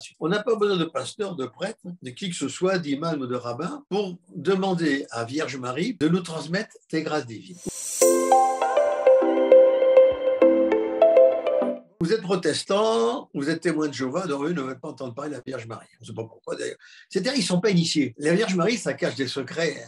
là-dessus. On n'a pas besoin de pasteur, de prêtre, de qui que ce soit, d'imam ou de rabbin, pour demander à Vierge Marie de nous transmettre tes grâces divines. Vous êtes protestant, vous êtes témoin de Jéhovah, donc eux ne veulent pas entendre parler de la Vierge Marie. On ne sait pas pourquoi d'ailleurs. C'est-à-dire qu'ils ne sont pas initiés. La Vierge Marie, ça cache des secrets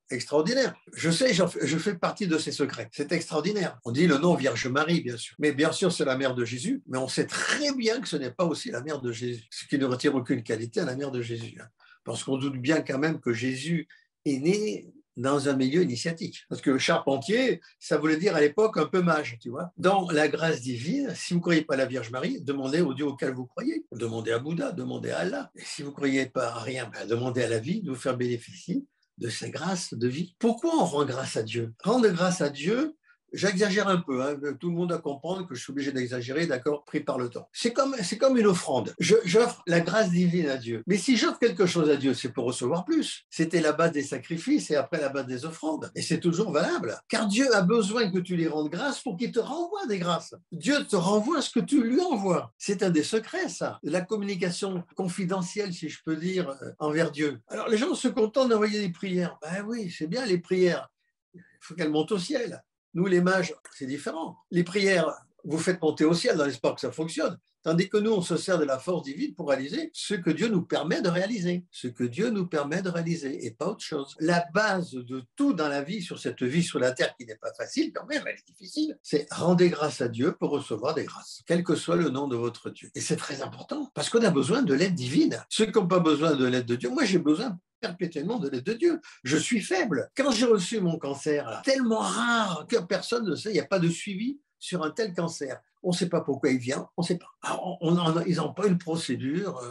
extraordinaires. Je sais, je fais partie de ces secrets. C'est extraordinaire. On dit le nom Vierge Marie, bien sûr. Mais bien sûr, c'est la mère de Jésus. Mais on sait très bien que ce n'est pas aussi la mère de Jésus. Ce qui ne retire aucune qualité à la mère de Jésus. Parce qu'on doute bien quand même que Jésus est né dans un milieu initiatique. Parce que charpentier, ça voulait dire à l'époque un peu mage, tu vois. Dans la grâce divine, si vous ne croyez pas à la Vierge Marie, demandez au Dieu auquel vous croyez. Demandez à Bouddha, demandez à Allah. Et si vous ne croyez pas à rien, demandez à la vie de vous faire bénéficier de ces grâces de vie. Pourquoi on rend grâce à Dieu? Rendre grâce à Dieu, j'exagère un peu, hein. Tout le monde doit comprendre que je suis obligé d'exagérer, d'accord, pris par le temps. C'est comme une offrande. J'offre la grâce divine à Dieu. Mais si j'offre quelque chose à Dieu, c'est pour recevoir plus. C'était la base des sacrifices et après la base des offrandes. Et c'est toujours valable. Car Dieu a besoin que tu lui rendes grâce pour qu'il te renvoie des grâces. Dieu te renvoie ce que tu lui envoies. C'est un des secrets, ça. La communication confidentielle, si je peux dire, envers Dieu. Alors les gens se contentent d'envoyer des prières. Ben oui, c'est bien les prières. Il faut qu'elles montent au ciel. Nous, les mages, c'est différent. Les prières, vous faites monter au ciel dans l'espoir que ça fonctionne. Tandis que nous, on se sert de la force divine pour réaliser ce que Dieu nous permet de réaliser. Ce que Dieu nous permet de réaliser et pas autre chose. La base de tout dans la vie, sur cette vie sur la terre qui n'est pas facile, quand même, elle est difficile, c'est rendez grâce à Dieu pour recevoir des grâces, quel que soit le nom de votre Dieu. Et c'est très important parce qu'on a besoin de l'aide divine. Ceux qui n'ont pas besoin de l'aide de Dieu, moi j'ai besoin perpétuellement de l'aide de Dieu. Je suis faible. Quand j'ai reçu mon cancer, là, tellement rare que personne ne sait, il n'y a pas de suivi sur un tel cancer. On ne sait pas pourquoi il vient, on ne sait pas. Alors, ils n'ont pas une procédure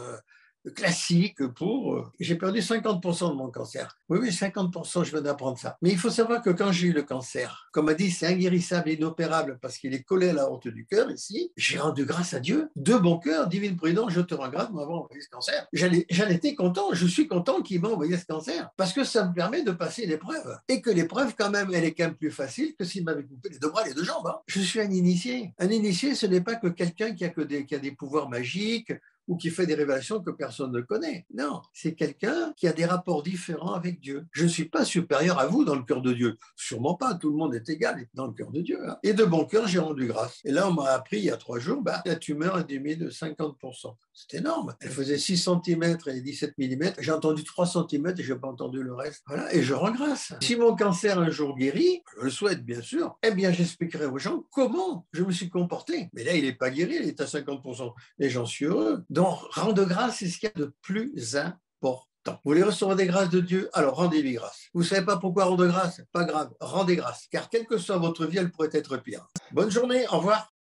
classique pour... J'ai perdu 50% de mon cancer. Oui, 50%, je viens d'apprendre ça. Mais il faut savoir que quand j'ai eu le cancer, comme on dit, c'est inguérissable et inopérable parce qu'il est collé à la honte du cœur ici, j'ai rendu grâce à Dieu. De bon cœur, divine prudence, je te rends grâce de m'avoir envoyé ce cancer. J'en étais content, je suis content qu'il m'a envoyé ce cancer parce que ça me permet de passer l'épreuve. Et que l'épreuve, quand même, elle est quand même plus facile que s'il m'avait coupé les deux bras, les deux jambes. Hein. Je suis un initié. Un initié, ce n'est pas que quelqu'un qui a des pouvoirs magiques ou qui fait des révélations que personne ne connaît. Non, c'est quelqu'un qui a des rapports différents avec Dieu. Je ne suis pas supérieur à vous dans le cœur de Dieu. Sûrement pas, tout le monde est égal dans le cœur de Dieu. Hein. Et de bon cœur, j'ai rendu grâce. Et là, on m'a appris il y a 3 jours, la tumeur a diminué de 50%. C'est énorme. Elle faisait 6 cm et 17 mm. J'ai entendu 3 cm et je n'ai pas entendu le reste. Voilà, et je rends grâce. Si mon cancer un jour guérit, je le souhaite bien sûr, eh bien j'expliquerai aux gens comment je me suis comporté. Mais là, il n'est pas guéri, il est à 50%. Et j'en suis heureux. Donc, rendre grâce, c'est ce qu'il y a de plus important. Vous voulez recevoir des grâces de Dieu? Alors rendez-lui grâce. Vous ne savez pas pourquoi rendre grâce? Pas grave, rendez grâce. Car quelle que soit votre vie, elle pourrait être pire. Bonne journée, au revoir.